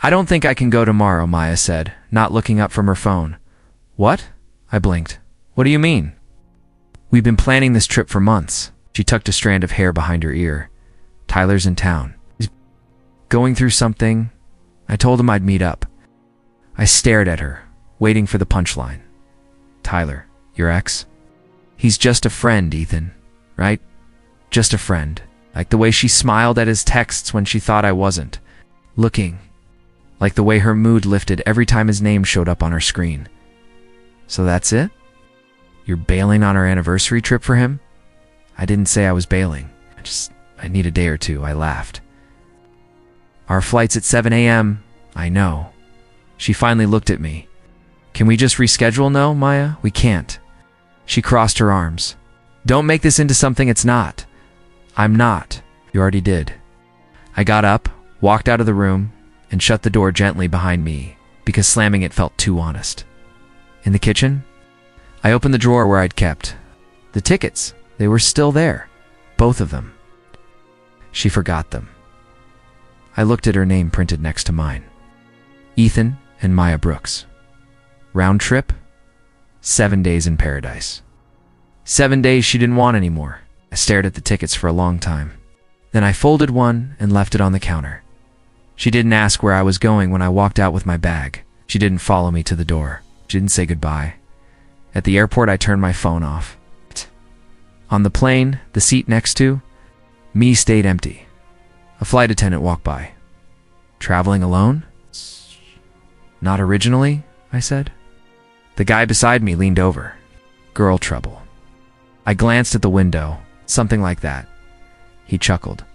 I don't think I can go tomorrow, Maya said, not looking up from her phone. What? I blinked. What do you mean? We've been planning this trip for months. She tucked a strand of hair behind her ear. Tyler's in town. He's going through something. I told him I'd meet up. I stared at her, waiting for the punchline. Tyler, your ex? He's just a friend, Ethan, right? Just a friend. Like the way she smiled at his texts when she thought I wasn't looking. Like the way her mood lifted every time his name showed up on her screen. So that's it? You're bailing on our anniversary trip for him? I didn't say I was bailing. I need a day or two, I laughed. Our flight's at 7 a.m. I know. She finally looked at me. Can we just reschedule? No, Maya, we can't. She crossed her arms. Don't make this into something it's not. I'm not. You already did. I got up, walked out of the room, and shut the door gently behind me, because slamming it felt too honest. In the kitchen, I opened the drawer where I'd kept the tickets. They were still there. Both of them. She forgot them. I looked at her name printed next to mine. Ethan and Maya Brooks. Round trip? 7 days in paradise. 7 days she didn't want anymore. I stared at the tickets for a long time. Then I folded one and left it on the counter. She didn't ask where I was going when I walked out with my bag. She didn't follow me to the door. She didn't say goodbye. At the airport, I turned my phone off. On the plane, the seat next to me stayed empty. A flight attendant walked by. Traveling alone? Not originally, I said. The guy beside me leaned over. Girl trouble. I glanced at the window. Something like that. He chuckled.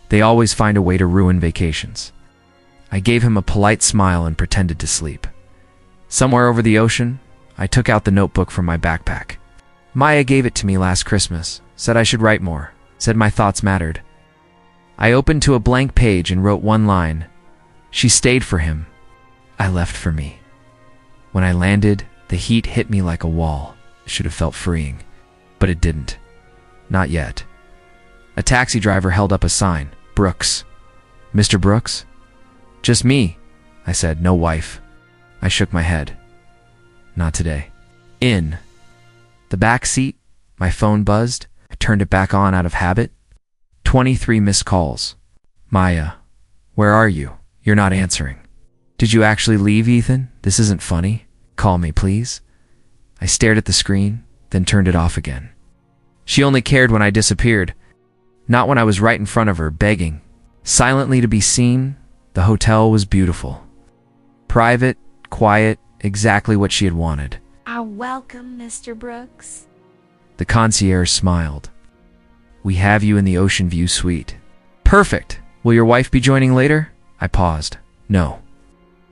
They always find a way to ruin vacations. I gave him a polite smile and pretended to sleep. Somewhere over the ocean, I took out the notebook from my backpack. Maya gave it to me last Christmas, said I should write more, said my thoughts mattered. I opened to a blank page and wrote one line. She stayed for him. I left for me. When I landed, the heat hit me like a wall. It should have felt freeing, but it didn't. Not yet. A taxi driver held up a sign. Brooks. Mr. Brooks? Just me, I said, no wife. I shook my head. Not today. In the back seat, my phone buzzed. I turned it back on out of habit. 23 missed calls. Maya, where are you? You're not answering. Did you actually leave, Ethan? This isn't funny. Call me, please. I stared at the screen, then turned it off again. She only cared when I disappeared, not when I was right in front of her, begging. Silently to be seen, the hotel was beautiful. Private, quiet, exactly what she had wanted. Welcome, Mr. Brooks. The concierge smiled. We have you in the Ocean View suite. Perfect. Will your wife be joining later? I paused. No.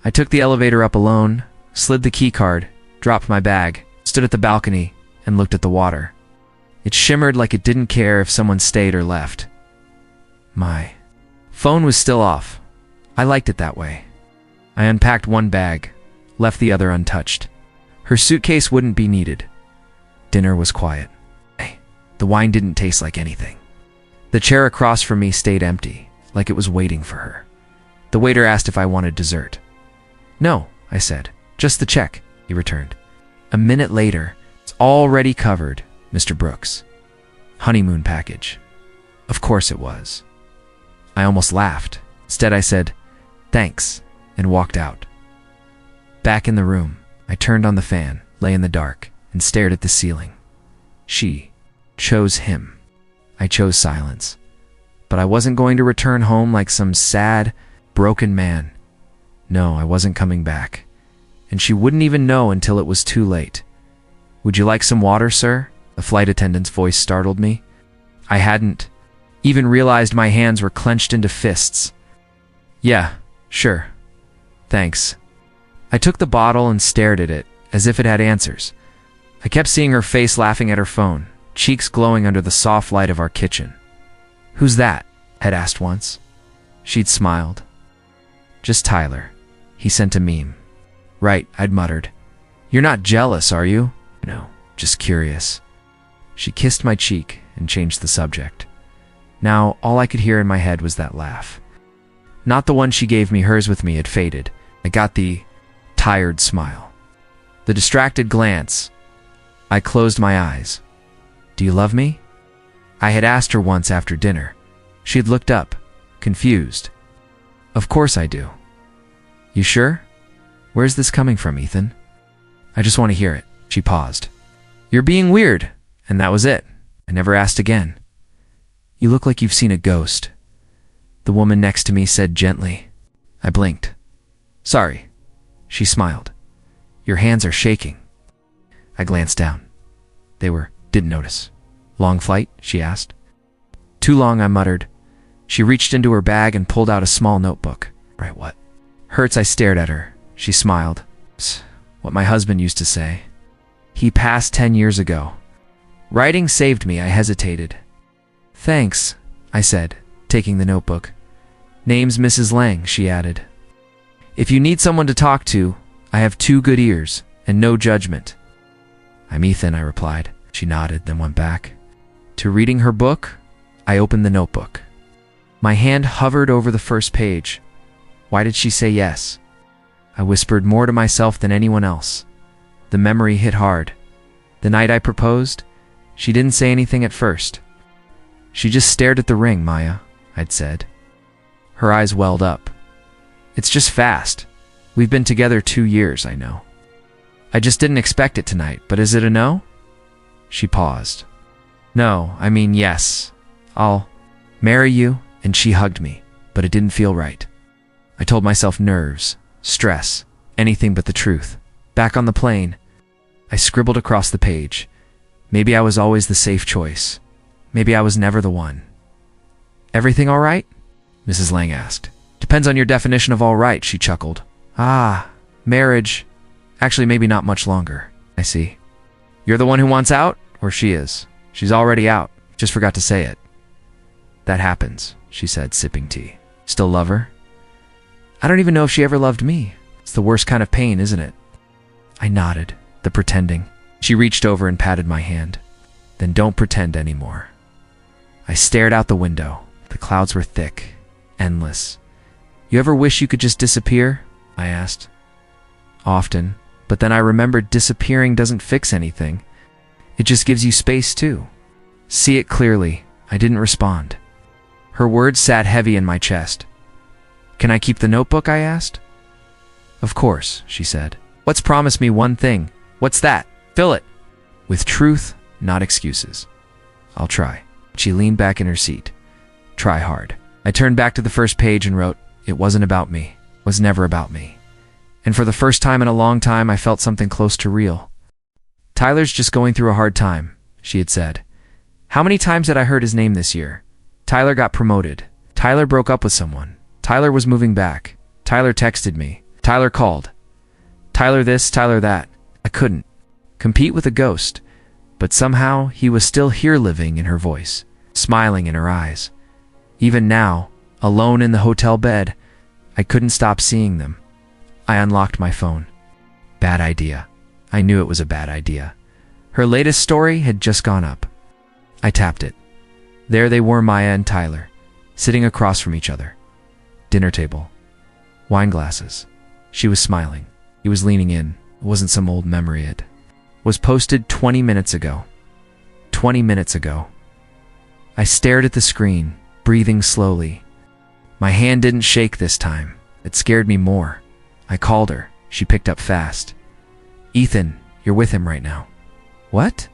I took the elevator up alone, slid the key card, dropped my bag, stood at the balcony, and looked at the water. It shimmered like it didn't care if someone stayed or left. My phone was still off. I liked it that way. I unpacked one bag, left the other untouched. Her suitcase wouldn't be needed. Dinner was quiet. The wine didn't taste like anything. The chair across from me stayed empty, like it was waiting for her. The waiter asked if I wanted dessert. No, I said. Just the check, he returned. A minute later, it's already covered, Mr. Brooks. Honeymoon package. Of course it was. I almost laughed. Instead, I said, thanks, and walked out. Back in the room, I turned on the fan, lay in the dark, and stared at the ceiling. She chose him. I chose silence. But I wasn't going to return home like some sad, broken man. No, I wasn't coming back. And she wouldn't even know until it was too late. Would you like some water, sir? The flight attendant's voice startled me. I hadn't even realized my hands were clenched into fists. Yeah, sure. Thanks. I took the bottle and stared at it, as if it had answers. I kept seeing her face laughing at her phone, cheeks glowing under the soft light of our kitchen. Who's that? Had asked once. She'd smiled. Just Tyler. He sent a meme. Right, I'd muttered. You're not jealous, are you? No, just curious. She kissed my cheek and changed the subject. Now, all I could hear in my head was that laugh. Not the one she gave me. Hers with me had faded. I got the tired smile, the distracted glance. I closed my eyes. Do you love me? I had asked her once after dinner. She had looked up, confused. Of course I do. You sure? Where's this coming from, Ethan? I just want to hear it. She paused. You're being weird. And that was it. I never asked again. You look like you've seen a ghost, the woman next to me said gently. I blinked. Sorry. She smiled. Your hands are shaking. I glanced down. Didn't notice. Long flight? She asked. Too long, I muttered. She reached into her bag and pulled out a small notebook. Right, what? Hurts, I stared at her. She smiled. Psst, what my husband used to say. He passed 10 years ago. Writing saved me. I hesitated. Thanks, I said, taking the notebook. Name's Mrs. Lang, she added. If you need someone to talk to, I have 2 good ears and no judgment. I'm Ethan, I replied. She nodded, then went back to reading her book. I opened the notebook. My hand hovered over the first page. Why did she say yes? I whispered more to myself than anyone else. The memory hit hard. The night I proposed, she didn't say anything at first. She just stared at the ring, Maya, I'd said. Her eyes welled up. It's just fast. We've been together 2 years, I know. I just didn't expect it tonight, but is it a no? She paused. No, I mean yes. I'll marry you, and she hugged me, but it didn't feel right. I told myself nerves, stress, anything but the truth. Back on the plane, I scribbled across the page. Maybe I was always the safe choice. Maybe I was never the one. Everything all right? Mrs. Lang asked. Depends on your definition of all right, she chuckled. Ah, marriage. Actually, maybe not much longer. I see. You're the one who wants out? Or she is? She's already out. Just forgot to say it. That happens, she said, sipping tea. Still love her? I don't even know if she ever loved me. It's the worst kind of pain, isn't it? I nodded, the pretending. She reached over and patted my hand. Then don't pretend anymore. I stared out the window. The clouds were thick, endless. You ever wish you could just disappear? I asked. Often, but then I remembered disappearing doesn't fix anything. It just gives you space too. See it clearly. I didn't respond. Her words sat heavy in my chest. Can I keep the notebook? I asked. Of course, she said. Let's promise me one thing. What's that? Fill it. With truth, not excuses. I'll try. She leaned back in her seat. Try hard. I turned back to the first page and wrote, it wasn't about me. It was never about me. And for the first time in a long time, I felt something close to real. Tyler's just going through a hard time, she had said. How many times had I heard his name this year? Tyler got promoted. Tyler broke up with someone. Tyler was moving back. Tyler texted me. Tyler called. Tyler this, Tyler that. I couldn't compete with a ghost, but somehow he was still here, living in her voice, smiling in her eyes. Even now, alone in the hotel bed, I couldn't stop seeing them. I unlocked my phone. Bad idea. I knew it was a bad idea. Her latest story had just gone up. I tapped it. There they were, Maya and Tyler, sitting across from each other. Dinner table. Wine glasses. She was smiling. He was leaning in. It wasn't some old memory. It was posted 20 minutes ago. 20 minutes ago. I stared at the screen, breathing slowly. My hand didn't shake this time. It scared me more. I called her. She picked up fast. Ethan, you're with him right now. What?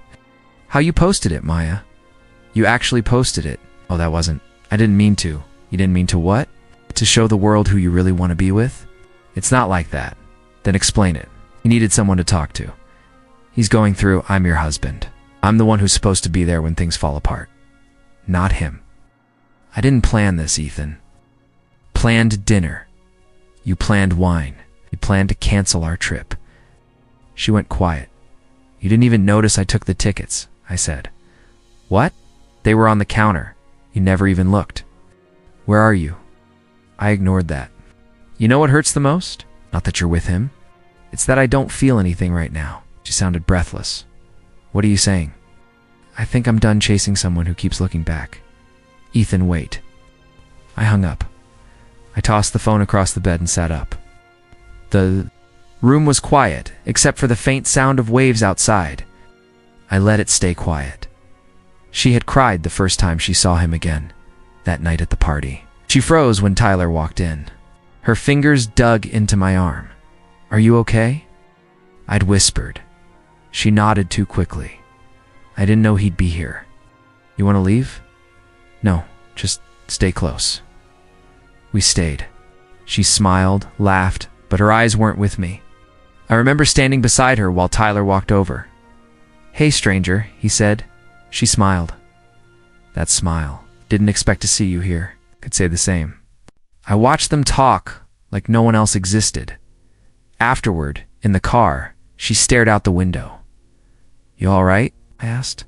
How you posted it, Maya? You actually posted it. Oh, that wasn't. I didn't mean to. You didn't mean to what? To show the world who you really want to be with? It's not like that. Then explain it. He needed someone to talk to. He's going through, I'm your husband. I'm the one who's supposed to be there when things fall apart. Not him. I didn't plan this, Ethan. Planned dinner. You planned wine. You planned to cancel our trip. She went quiet. You didn't even notice I took the tickets, I said. What? They were on the counter. You never even looked. Where are you? I ignored that. You know what hurts the most? Not that you're with him. It's that I don't feel anything right now. She sounded breathless. What are you saying? I think I'm done chasing someone who keeps looking back. Ethan, wait. I hung up. I tossed the phone across the bed and sat up. The room was quiet, except for the faint sound of waves outside. I let it stay quiet. She had cried the first time she saw him again, that night at the party. She froze when Tyler walked in. Her fingers dug into my arm. "Are you okay?" I'd whispered. She nodded too quickly. I didn't know he'd be here. "You want to leave?" "No, just stay close." We stayed. She smiled, laughed, but her eyes weren't with me. I remember standing beside her while Tyler walked over. "Hey, stranger," he said. She smiled. That smile. "Didn't expect to see you here." Could say the same. I watched them talk like no one else existed. Afterward, in the car, she stared out the window. "You all right?" I asked.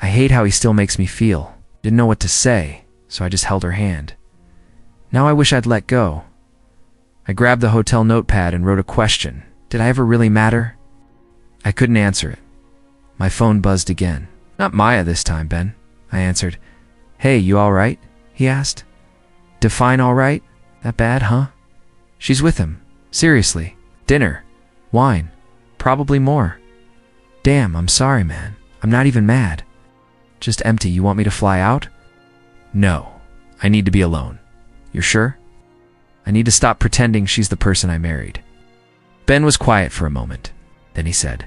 I hate how he still makes me feel. Didn't know what to say, so I just held her hand. Now I wish I'd let go. I grabbed the hotel notepad and wrote a question. Did I ever really matter? I couldn't answer it. My phone buzzed again. "Not Maya this time, Ben," I answered. "Hey, you all right?" he asked. "Define all right? That bad, huh?" "She's with him. Seriously. Dinner. Wine. Probably more." "Damn, I'm sorry, man. I'm not even mad. Just empty. You want me to fly out?" "No. I need to be alone." "You're sure?" "I need to stop pretending she's the person I married." Ben was quiet for a moment. Then he said,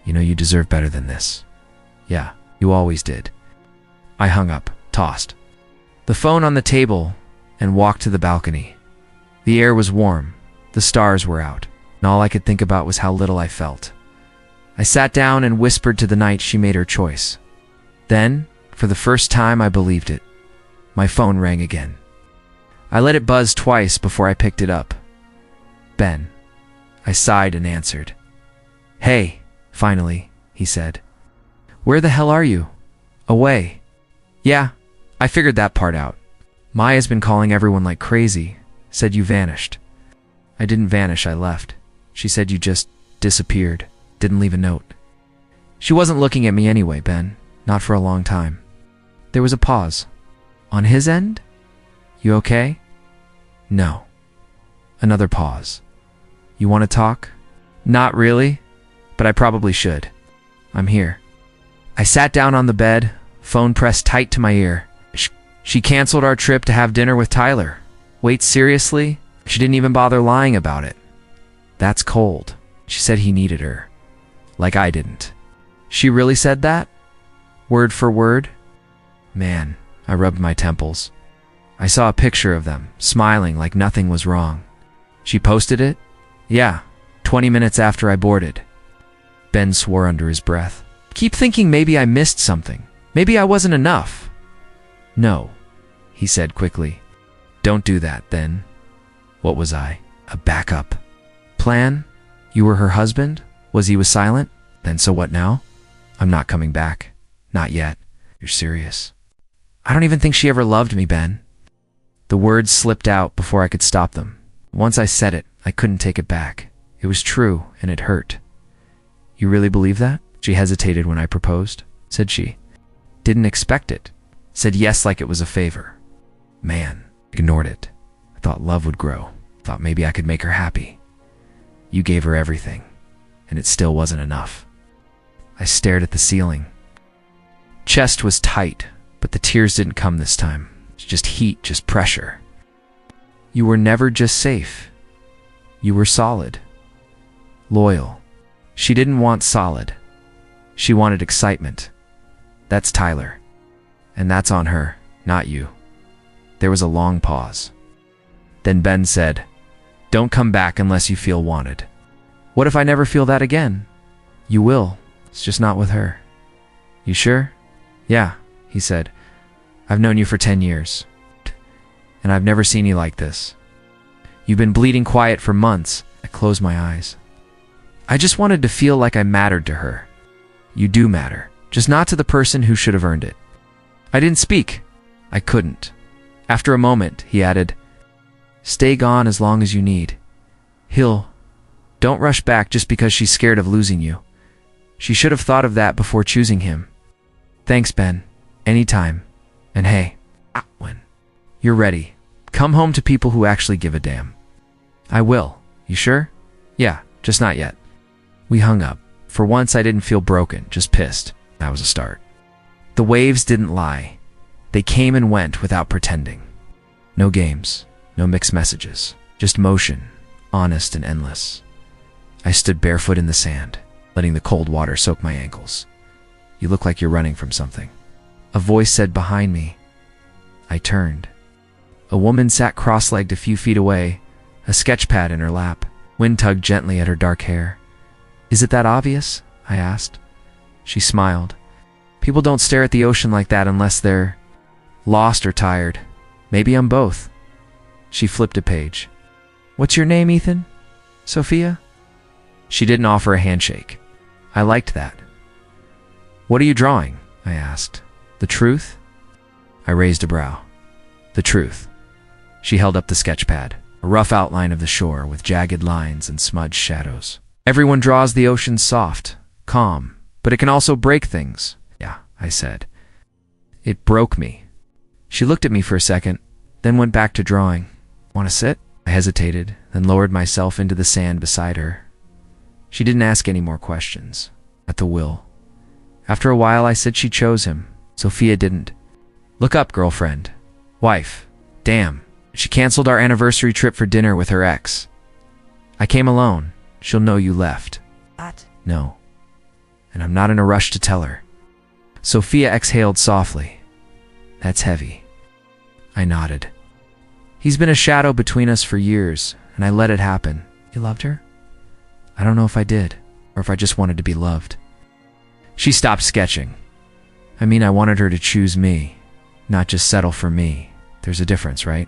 "You know you deserve better than this." "Yeah, you always did." I hung up, tossed the phone on the table, and walked to the balcony. The air was warm, the stars were out, and all I could think about was how little I felt. I sat down and whispered to the night she made her choice. Then, for the first time, I believed it. My phone rang again. I let it buzz twice before I picked it up. "Ben." I sighed and answered. "Hey," finally, he said. "Where the hell are you?" "Away." "Yeah, I figured that part out. Maya's been calling everyone like crazy. Said you vanished." "I didn't vanish, I left. She said you just disappeared. Didn't leave a note." She wasn't looking at me anyway, Ben. Not for a long time. There was a pause. "On his end? You okay?" "No." Another pause. "You want to talk?" "Not really, but I probably should. I'm here." I sat down on the bed, phone pressed tight to my ear. She canceled our trip to have dinner with Tyler. Wait, seriously? She didn't even bother lying about it. That's cold. She said he needed her. Like I didn't. She really said that? Word for word? Man, I rubbed my temples. I saw a picture of them, smiling like nothing was wrong. She posted it? Yeah, 20 minutes after I boarded. Ben swore under his breath. Keep thinking maybe I missed something. Maybe I wasn't enough. No, he said quickly. Don't do that, then. What was I? A backup plan? You were her husband? Was he silent? Then so what now? I'm not coming back. Not yet. You're serious? I don't even think she ever loved me, Ben. The words slipped out before I could stop them. Once I said it, I couldn't take it back. It was true, and it hurt. You really believe that? She hesitated when I proposed, said she. Didn't expect it. Said yes like it was a favor. Man, ignored it. I thought love would grow. Thought maybe I could make her happy. You gave her everything, and it still wasn't enough. I stared at the ceiling. Chest was tight, but the tears didn't come this time. Just heat, just pressure. You were never just safe. You were solid. Loyal. She didn't want solid. She wanted excitement. That's Tyler. And that's on her, not you. There was a long pause. Then Ben said, Don't come back unless you feel wanted. What if I never feel that again? You will. It's just not with her. You sure? Yeah, he said. I've known you for 10 years. And I've never seen you like this. You've been bleeding quiet for months. I closed my eyes. I just wanted to feel like I mattered to her. You do matter, just not to the person who should have earned it. I didn't speak. I couldn't. After a moment, he added, Stay gone as long as you need. Don't rush back just because she's scared of losing you. She should have thought of that before choosing him. Thanks, Ben. Anytime. And hey, when you're ready, Come home to people who actually give a damn. I will. You sure? Yeah, just not yet. We hung up. For once, I didn't feel broken, just pissed. That was a start. The waves didn't lie. They came and went without pretending. No games, no mixed messages, just motion, honest and endless. I stood barefoot in the sand, letting the cold water soak my ankles. You look like you're running from something. A voice said behind me. I turned. A woman sat cross-legged a few feet away, a sketch pad in her lap. Wind tugged gently at her dark hair. Is it that obvious? I asked. She smiled. People don't stare at the ocean like that unless they're lost or tired. Maybe I'm both. She flipped a page. What's your name, Ethan? Sophia? She didn't offer a handshake. I liked that. What are you drawing? I asked. The truth? I raised a brow. The truth. She held up the sketch pad, a rough outline of the shore with jagged lines and smudged shadows. Everyone draws the ocean soft, calm, but it can also break things. Yeah, I said. It broke me. She looked at me for a second, then went back to drawing. Want to sit? I hesitated, then lowered myself into the sand beside her. She didn't ask any more questions. At the will. After a while, I said she chose him. Sophia didn't. Look up, girlfriend. Wife. Damn. She canceled our anniversary trip for dinner with her ex. I came alone. She'll know you left. What? No. And I'm not in a rush to tell her. Sophia exhaled softly. That's heavy. I nodded. He's been a shadow between us for years, and I let it happen. You loved her? I don't know if I did, or if I just wanted to be loved. She stopped sketching. I mean, I wanted her to choose me, not just settle for me. There's a difference, right?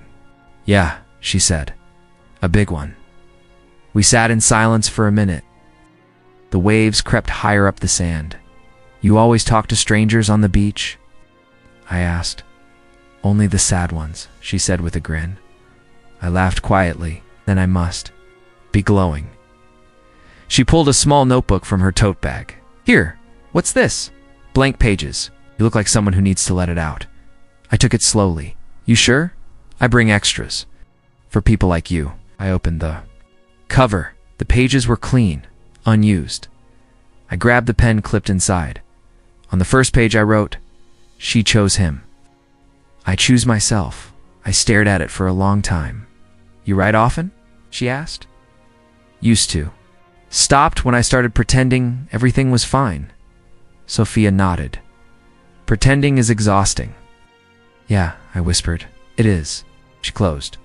Yeah, she said. A big one. We sat in silence for a minute. The waves crept higher up the sand. You always talk to strangers on the beach? I asked. Only the sad ones, she said with a grin. I laughed quietly, then I must be glowing. She pulled a small notebook from her tote bag. Here, what's this? Blank pages. You look like someone who needs to let it out. I took it slowly. You sure? I bring extras. For people like you. I opened the cover. The pages were clean, unused. I grabbed the pen clipped inside. On the first page I wrote, she chose him. I choose myself. I stared at it for a long time. You write often? She asked. Used to. Stopped when I started pretending everything was fine. Sophia nodded. Pretending is exhausting. Yeah, I whispered. It is. She closed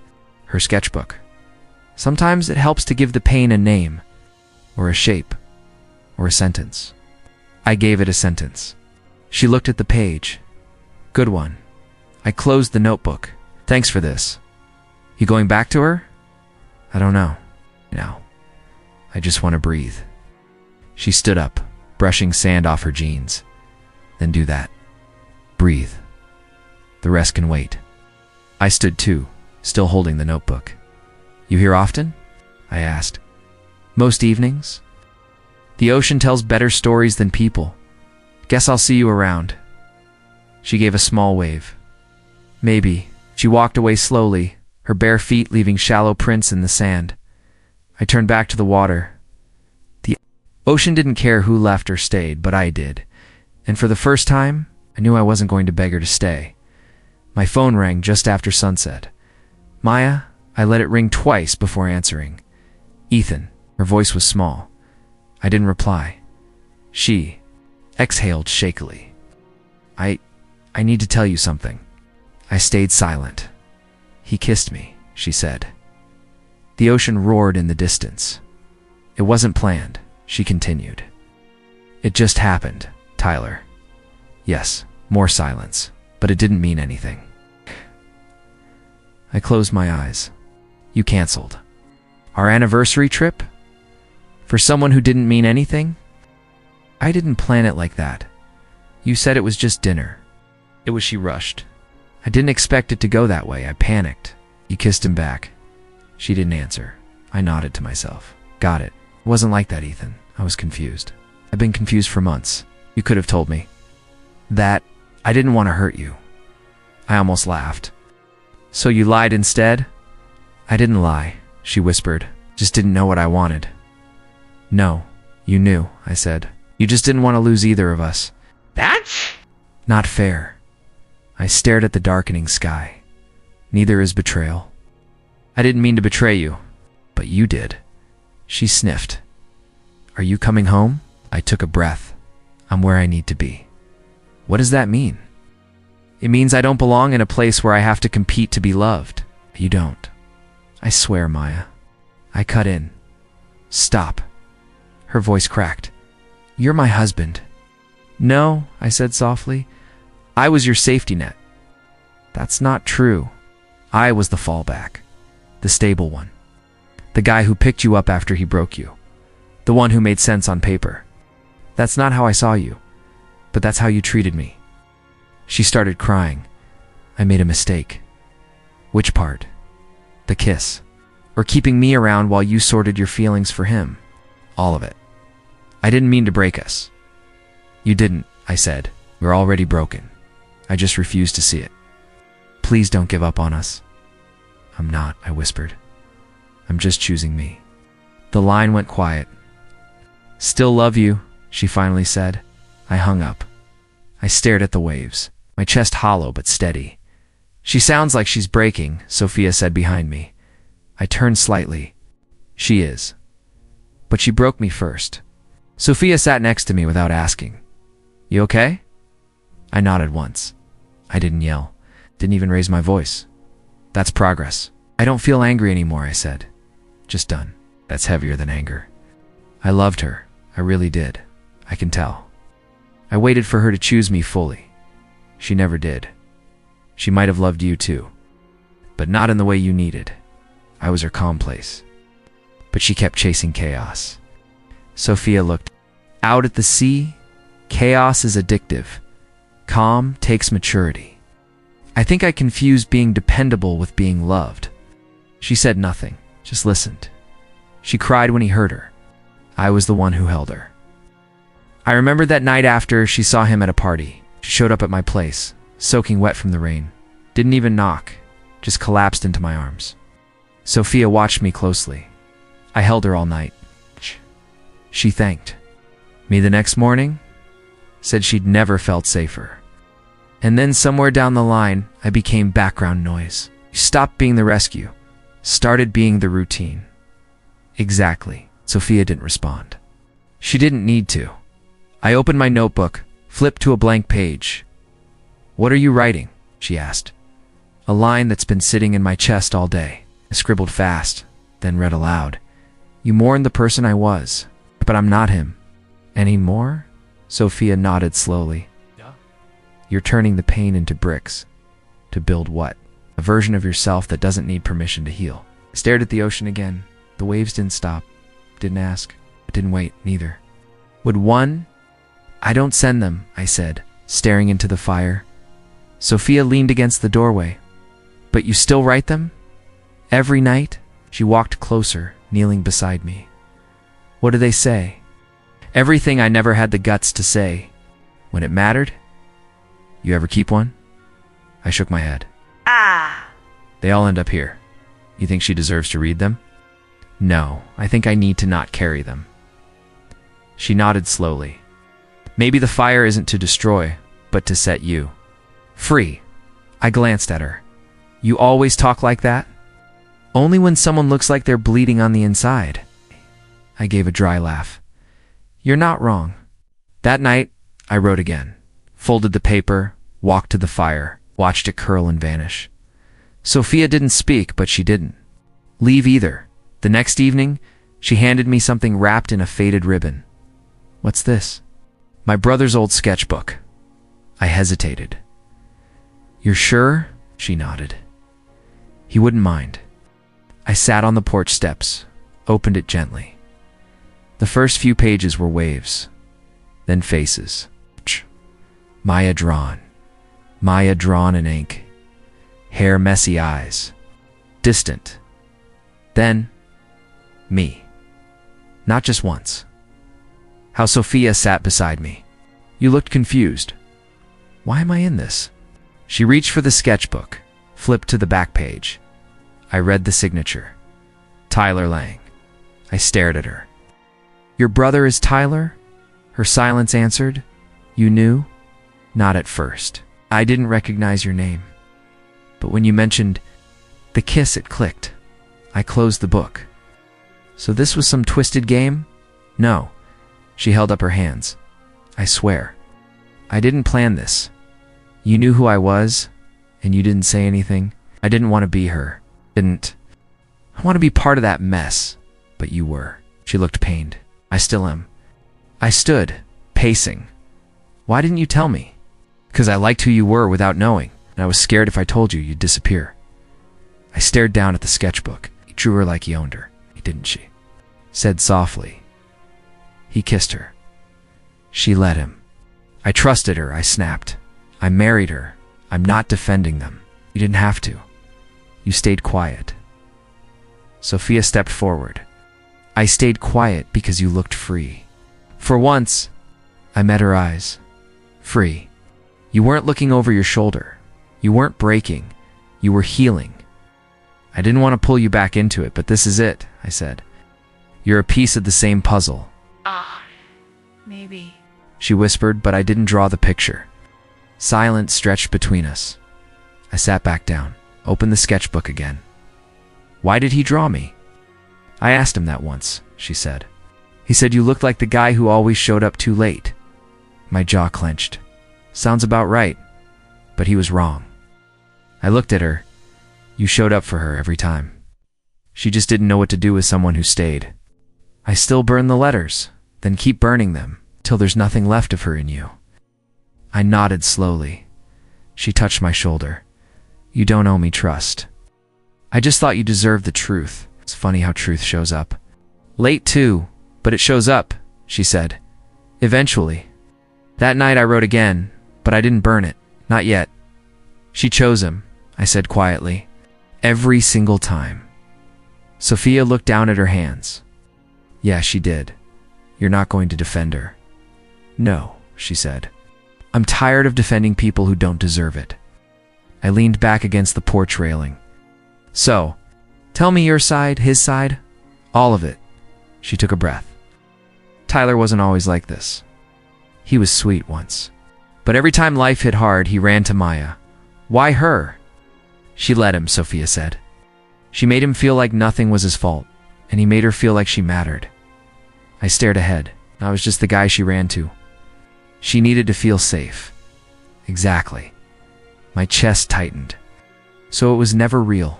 her sketchbook. Sometimes it helps to give the pain a name, or a shape, or a sentence. I gave it a sentence. She looked at the page. Good one. I closed the notebook. Thanks for this. You going back to her? I don't know. No. I just want to breathe. She stood up, brushing sand off her jeans. Then do that. Breathe. The rest can wait. I stood too, still holding the notebook. You here often? I asked. Most evenings. The ocean tells better stories than people. Guess I'll see you around. She gave a small wave. Maybe. She walked away slowly, her bare feet leaving shallow prints in the sand. I turned back to the water. The ocean didn't care who left or stayed, but I did. And for the first time, I knew I wasn't going to beg her to stay. My phone rang just after sunset. Maya, I let it ring twice before answering. Ethan, her voice was small. I didn't reply. She exhaled shakily. I need to tell you something. I stayed silent. He kissed me, she said. The ocean roared in the distance. It wasn't planned, she continued. It just happened, Tyler. Yes, more silence, but it didn't mean anything. I closed my eyes. You canceled. Our anniversary trip? For someone who didn't mean anything? I didn't plan it like that. You said it was just dinner. It was she rushed. I didn't expect it to go that way. I panicked. You kissed him back. She didn't answer. I nodded to myself. Got it. It wasn't like that, Ethan. I was confused. I've been confused for months. You could have told me. That I didn't want to hurt you. I almost laughed. So you lied instead? I didn't lie, she whispered. Just didn't know what I wanted. No, you knew, I said. You just didn't want to lose either of us. That's Not fair. I stared at the darkening sky. Neither is betrayal. I didn't mean to betray you, but you did. She sniffed. Are you coming home? I took a breath. I'm where I need to be. What does that mean? It means I don't belong in a place where I have to compete to be loved. You don't. I swear, Maya. I cut in. Stop. Her voice cracked. You're my husband. No, I said softly. I was your safety net. That's not true. I was the fallback. The stable one. The guy who picked you up after he broke you. The one who made sense on paper. That's not how I saw you, but that's how you treated me. She started crying. I made a mistake. Which part? The kiss? Or keeping me around while you sorted your feelings for him? All of it. I didn't mean to break us. You didn't, I said. We're already broken. I just refused to see it. Please don't give up on us. I'm not, I whispered. I'm just choosing me. The line went quiet. Still love you, she finally said. I hung up. I stared at the waves, my chest hollow but steady. She sounds like she's breaking, Sophia said behind me. I turned slightly. She is. But she broke me first. Sophia sat next to me without asking. You okay? I nodded once. I didn't yell. Didn't even raise my voice. That's progress. I don't feel angry anymore, I said. Just done. That's heavier than anger. I loved her. I really did. I can tell. I waited for her to choose me fully. She never did. She might have loved you too. But not in the way you needed. I was her calm place. But she kept chasing chaos. Sophia looked out at the sea. Chaos is addictive. Calm takes maturity. I think I confused being dependable with being loved. She said nothing, just listened. She cried when he hurt her. I was the one who held her. I remembered that night after she saw him at a party. She showed up at my place, soaking wet from the rain. Didn't even knock, just collapsed into my arms. Sophia watched me closely. I held her all night. She thanked me the next morning, said she'd never felt safer. And then somewhere down the line, I became background noise. You stopped being the rescue, started being the routine. Exactly. Sophia didn't respond. She didn't need to. I opened my notebook, flipped to a blank page. What are you writing? She asked. A line that's been sitting in my chest all day. I scribbled fast, then read aloud. You mourned the person I was, but I'm not him. Anymore? Sophia nodded slowly. You're turning the pain into bricks. To build what? A version of yourself that doesn't need permission to heal. I stared at the ocean again. The waves didn't stop. Didn't ask. Didn't wait, neither. Would one? I don't send them, I said, staring into the fire. Sophia leaned against the doorway. But you still write them? Every night? She walked closer, kneeling beside me. What do they say? Everything I never had the guts to say. When it mattered? You ever keep one? I shook my head. They all end up here. You think she deserves to read them? No, I think I need to not carry them. She nodded slowly. Maybe the fire isn't to destroy, but to set you free. I glanced at her. You always talk like that? Only when someone looks like they're bleeding on the inside. I gave a dry laugh. You're not wrong. That night, I wrote again. Folded the paper, walked to the fire, watched it curl and vanish. Sophia didn't speak, but she didn't leave either. The next evening, she handed me something wrapped in a faded ribbon. What's this? My brother's old sketchbook. I hesitated. You're sure? She nodded. He wouldn't mind. I sat on the porch steps, opened it gently. The first few pages were waves, then faces. Maya drawn in ink. Hair, messy eyes. Distant. Then, me. Not just once. How Sophia sat beside me. You looked confused. Why am I in this? She reached for the sketchbook, Flipped to the back page. I read the signature. Tyler Lang. I stared at her. Your brother is Tyler? Her silence answered. You knew? Not at first. I didn't recognize your name. But when you mentioned the kiss, it clicked. I closed the book. So this was some twisted game? No. She held up her hands. I swear. I didn't plan this. You knew who I was, and you didn't say anything. I didn't want to be her. I want to be part of that mess, but you were. She looked pained. I still am. I stood, pacing. Why didn't you tell me? Because I liked who you were without knowing, and I was scared if I told you, you'd disappear. I stared down at the sketchbook. He drew her like he owned her, didn't she? Said softly. He kissed her. She let him. I trusted her, I snapped. I married her. I'm not defending them. You didn't have to. You stayed quiet. Sophia stepped forward. I stayed quiet because you looked free. For once, I met her eyes. Free. You weren't looking over your shoulder. You weren't breaking. You were healing. I didn't want to pull you back into it, but this is it, I said. You're a piece of the same puzzle. Maybe. She whispered, but I didn't draw the picture. Silence stretched between us. I sat back down, opened the sketchbook again. Why did he draw me? I asked him that once, she said. He said you looked like the guy who always showed up too late. My jaw clenched. Sounds about right, but he was wrong. I looked at her. You showed up for her every time. She just didn't know what to do with someone who stayed. I still burn the letters, then keep burning them, till there's nothing left of her in you. I nodded slowly. She touched my shoulder. You don't owe me trust. I just thought you deserved the truth. It's funny how truth shows up. Late too, but it shows up, she said. Eventually. That night I wrote again, but I didn't burn it. Not yet. She chose him, I said quietly. Every single time. Sophia looked down at her hands. Yeah, she did. You're not going to defend her. No, she said. I'm tired of defending people who don't deserve it. I leaned back against the porch railing. So, tell me your side, his side, all of it. She took a breath. Tyler wasn't always like this. He was sweet once. But every time life hit hard, he ran to Maya. Why her? She let him, Sophia said. She made him feel like nothing was his fault, and he made her feel like she mattered. I stared ahead. I was just the guy she ran to. She needed to feel safe. Exactly. My chest tightened. So it was never real.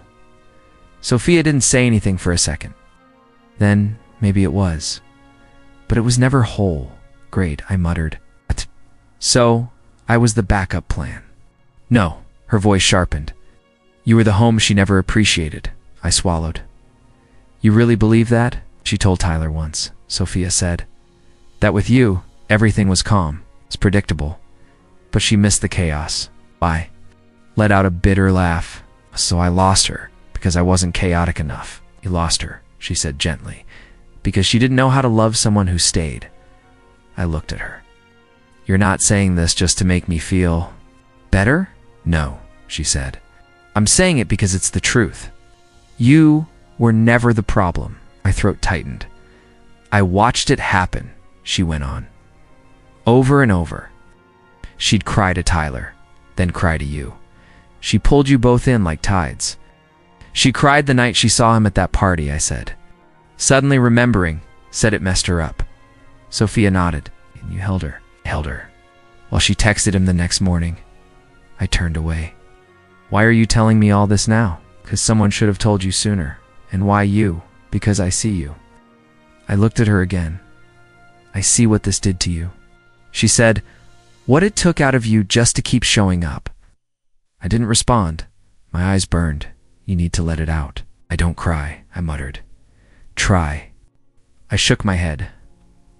Sophia didn't say anything for a second. Then, maybe it was. But it was never whole. Great, I muttered. So, I was the backup plan. No, her voice sharpened. You were the home she never appreciated. I swallowed. You really believe that? She told Tyler once, Sophia said. That with you, everything was calm. It's predictable. But she missed the chaos. I let out a bitter laugh. So I lost her. Because I wasn't chaotic enough. You lost her, she said gently, because she didn't know how to love someone who stayed. I looked at her. You're not saying this just to make me feel better? No, she said. I'm saying it because it's the truth. You were never the problem. My throat tightened. I watched it happen, she went on. Over and over. She'd cry to Tyler, then cry to you. She pulled you both in like tides. She cried the night she saw him at that party, I said. Suddenly remembering, said it messed her up. Sophia nodded, and you held her. Held her. While she texted him the next morning. I turned away. Why are you telling me all this now? Because someone should have told you sooner. And why you? Because I see you. I looked at her again. I see what this did to you. She said, what it took out of you just to keep showing up. I didn't respond. My eyes burned. You need to let it out. I don't cry, I muttered. Try. I shook my head.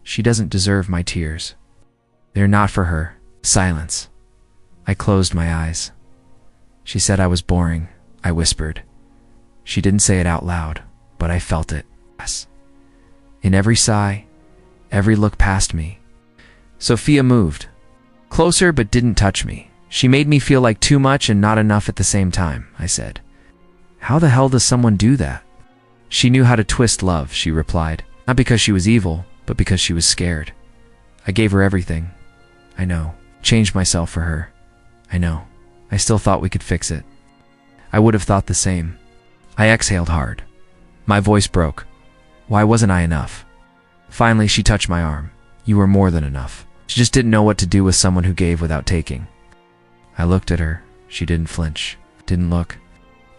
She doesn't deserve my tears. They're not for her. Silence. I closed my eyes. She said I was boring, I whispered. She didn't say it out loud, but I felt it. Yes. In every sigh, every look past me. Sophia moved. Closer but didn't touch me. She made me feel like too much and not enough at the same time, I said. How the hell does someone do that? She knew how to twist love, she replied. Not because she was evil, but because she was scared. I gave her everything. I know. Changed myself for her. I know. I still thought we could fix it. I would have thought the same. I exhaled hard. My voice broke. Why wasn't I enough? Finally, she touched my arm. You were more than enough. She just didn't know what to do with someone who gave without taking. I looked at her. She didn't flinch. Didn't look.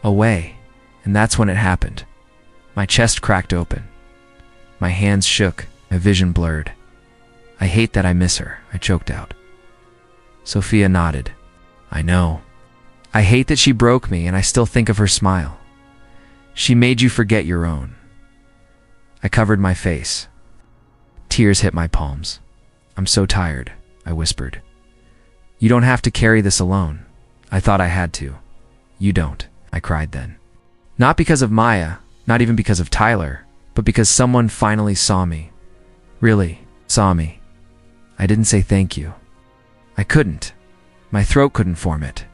Away. And that's when it happened. My chest cracked open. My hands shook. My vision blurred. I hate that I miss her, I choked out. Sophia nodded. I know. I hate that she broke me, and I still think of her smile. She made you forget your own. I covered my face. Tears hit my palms. I'm so tired, I whispered. You don't have to carry this alone. I thought I had to. You don't, I cried then. Not because of Maya, not even because of Tyler, but because someone finally saw me. Really, saw me. I didn't say thank you. I couldn't. My throat couldn't form it.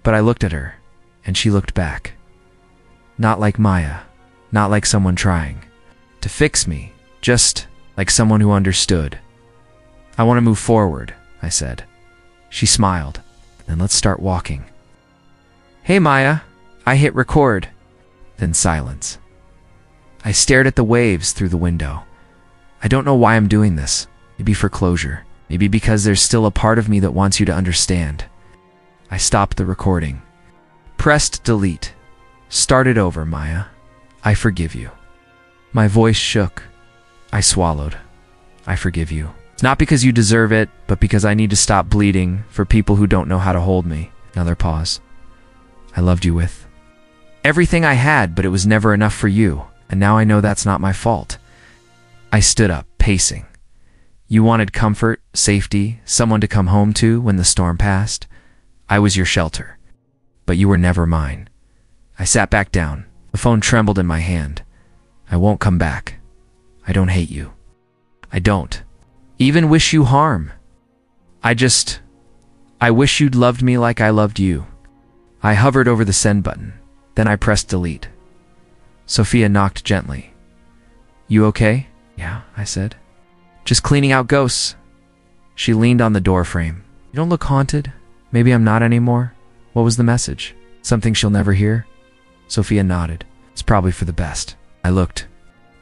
But I looked at her, and she looked back. Not like Maya, not like someone trying to fix me, just like someone who understood. I want to move forward, I said. She smiled. Then let's start walking. Hey Maya, I hit record. Then silence. I stared at the waves through the window. I don't know why I'm doing this. Maybe for closure. Maybe because there's still a part of me that wants you to understand. I stopped the recording. Pressed delete. Started over, Maya. I forgive you. My voice shook. I swallowed. I forgive you. It's not because you deserve it, but because I need to stop bleeding for people who don't know how to hold me. Another pause. I loved you with everything I had, but it was never enough for you, and now I know that's not my fault. I stood up, pacing. You wanted comfort, safety, someone to come home to when the storm passed. I was your shelter, but you were never mine. I sat back down. The phone trembled in my hand. I won't come back. I don't hate you. I don't even wish you harm. I wish you'd loved me like I loved you. I hovered over the send button. Then I pressed delete. Sophia knocked gently. You okay? Yeah, I said. Just cleaning out ghosts. She leaned on the door frame. You don't look haunted. Maybe I'm not anymore. What was the message? Something she'll never hear? Sophia nodded. It's probably for the best. I looked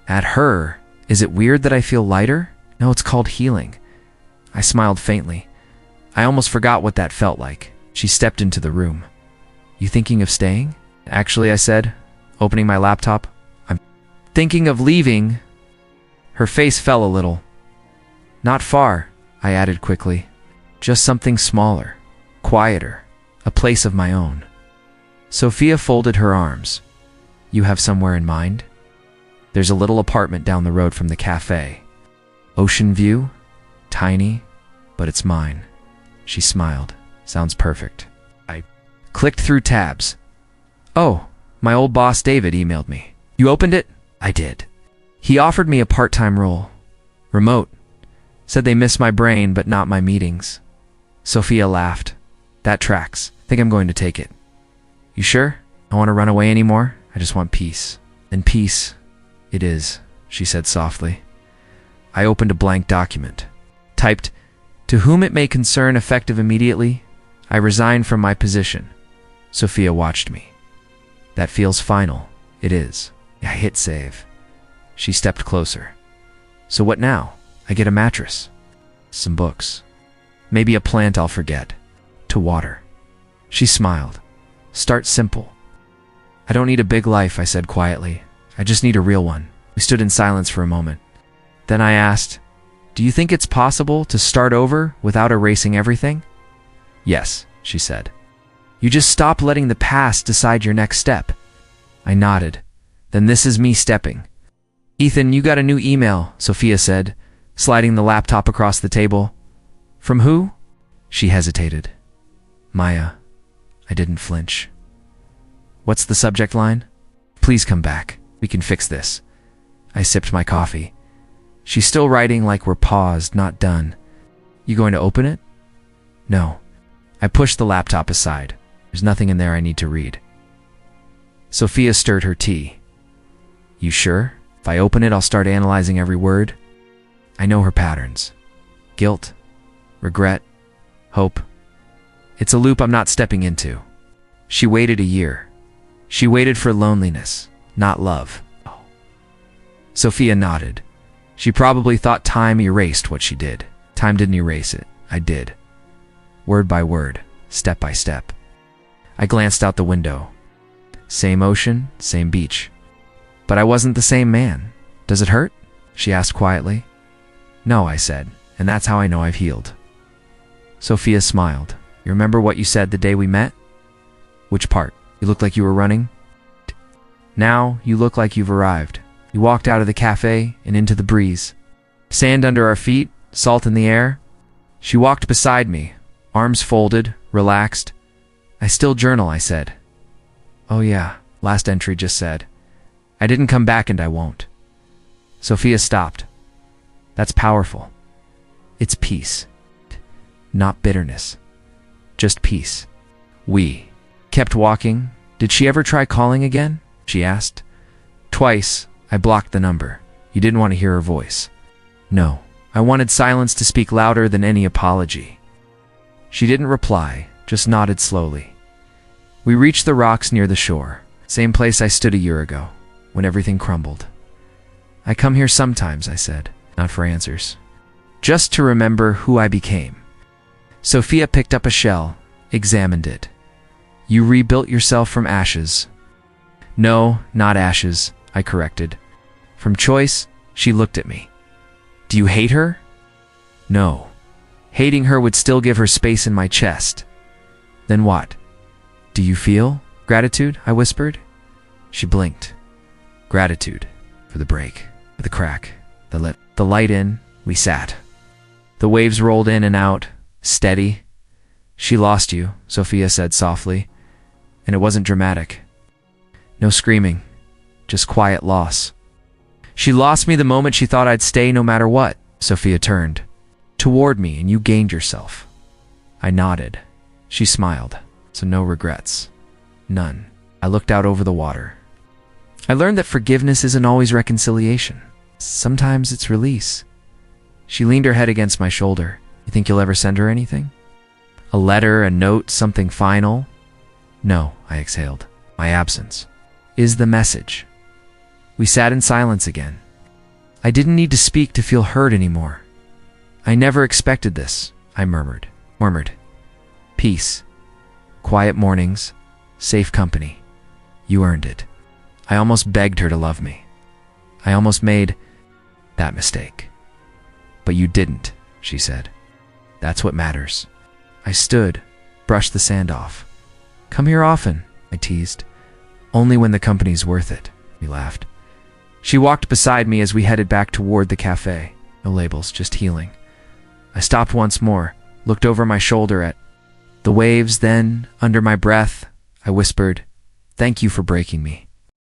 at her. Is it weird that I feel lighter? No, it's called healing. I smiled faintly. I almost forgot what that felt like. She stepped into the room. You thinking of staying? Actually, I said, opening my laptop. I'm thinking of leaving. Her face fell a little. Not far, I added quickly. Just something smaller, quieter, a place of my own. Sophia folded her arms. You have somewhere in mind? There's a little apartment down the road from the cafe. Ocean view, tiny, but it's mine. She smiled. Sounds perfect. I clicked through tabs. Oh, my old boss David emailed me. You opened it? I did. He offered me a part-time role. Remote. Said they miss my brain but not my meetings. Sophia laughed. That tracks. Think I'm going to take it. You sure? I don't want to run away anymore. I just want peace. And peace it is, she said softly. I opened a blank document. Typed, to whom it may concern effective immediately, I resign from my position. Sophia watched me. That feels final. It is. I hit save. She stepped closer. So what now? I get a mattress. Some books. Maybe a plant I'll forget. To water. She smiled. Start simple. I don't need a big life, I said quietly. I just need a real one. We stood in silence for a moment. Then I asked, do you think it's possible to start over without erasing everything? Yes, she said. You just stop letting the past decide your next step. I nodded. Then this is me stepping. Ethan, you got a new email, Sophia said, sliding the laptop across the table. From who? She hesitated. Maya. I didn't flinch. What's the subject line? Please come back. We can fix this. I sipped my coffee. She's still writing like we're paused, not done. You going to open it? No. I pushed the laptop aside. There's nothing in there I need to read. Sophia stirred her tea. You sure? If I open it, I'll start analyzing every word. I know her patterns. Guilt, regret, hope. It's a loop I'm not stepping into. She waited a year. She waited for loneliness, not love. Sophia nodded. She probably thought time erased what she did. Time didn't erase it. I did. Word by word, step by step. I glanced out the window. Same ocean, same beach. But I wasn't the same man. Does it hurt? She asked quietly. No, I said, and that's how I know I've healed. Sophia smiled. You remember what you said the day we met? Which part? You looked like you were running? Now, you look like you've arrived. You walked out of the cafe and into the breeze. Sand under our feet, salt in the air. She walked beside me, arms folded, relaxed. I still journal, I said. Oh yeah, last entry just said. I didn't come back and I won't. Sophia stopped. That's powerful. It's peace. Not bitterness. Just peace. We kept walking. Did she ever try calling again? She asked. Twice, I blocked the number. You didn't want to hear her voice. No, I wanted silence to speak louder than any apology. She didn't reply, just nodded slowly. We reached the rocks near the shore, same place I stood a year ago, when everything crumbled. I come here sometimes, I said, not for answers. Just to remember who I became. Sophia picked up a shell, examined it. You rebuilt yourself from ashes. No, not ashes, I corrected. From choice, she looked at me. Do you hate her? No. Hating her would still give her space in my chest. Then what? Do you feel gratitude? I whispered. She blinked. Gratitude for the break, for the crack, the light in. We sat. The waves rolled in and out, steady. She lost you, Sophia said softly, and it wasn't dramatic. No screaming, just quiet loss. She lost me the moment she thought I'd stay no matter what. Sophia turned toward me and you gained yourself. I nodded. She smiled. So no regrets. None. I looked out over the water. I learned that forgiveness isn't always reconciliation. Sometimes it's release. She leaned her head against my shoulder. You think you'll ever send her anything? A letter, a note, something final? No, I exhaled. My absence is the message. We sat in silence again. I didn't need to speak to feel heard anymore. I never expected this, I murmured. Peace. Quiet mornings. Safe company. You earned it. I almost begged her to love me. I almost made that mistake. But you didn't, she said. That's what matters. I stood, brushed the sand off. Come here often, I teased. Only when the company's worth it, we laughed. She walked beside me as we headed back toward the cafe. No labels, just healing. I stopped once more, looked over my shoulder at the waves, then, under my breath, I whispered, "Thank you for breaking me."